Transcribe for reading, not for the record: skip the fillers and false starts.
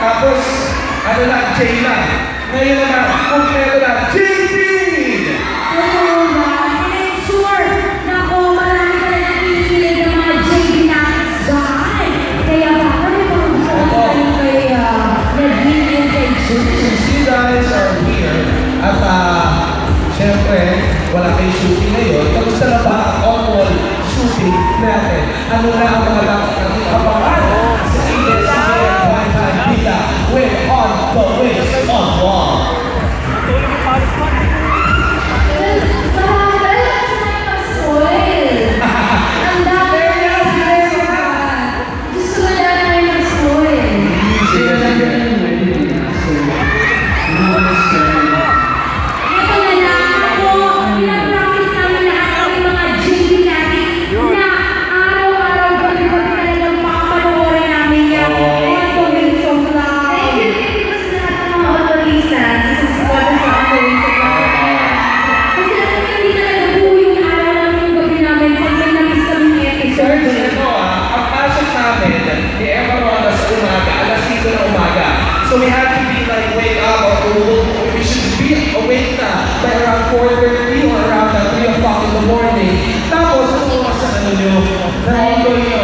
Tapos, ano lang, Jay lang. Ngayon naman, kumpleto lang, JP! Oo ba? And sure, naku, marami ka rin nakikinig ng mga JB Nuggets guy. Kaya baka may mga gusto ko kayo kay Nadine and kay Julie. Since you guys are here, at syempre, wala kayo shooting ngayon, kamusta na ba ang all-wall shooting natin? Ano na ang mga dapat natin abangan sa ABS-CBN Wi-Fi Vita with On the Way on Wall? So we have to be like wake up or we should be awake na by around 4:30 or around 3 o'clock in the morning. Tapos, ano sa ano nyo, na-ongoing nyo,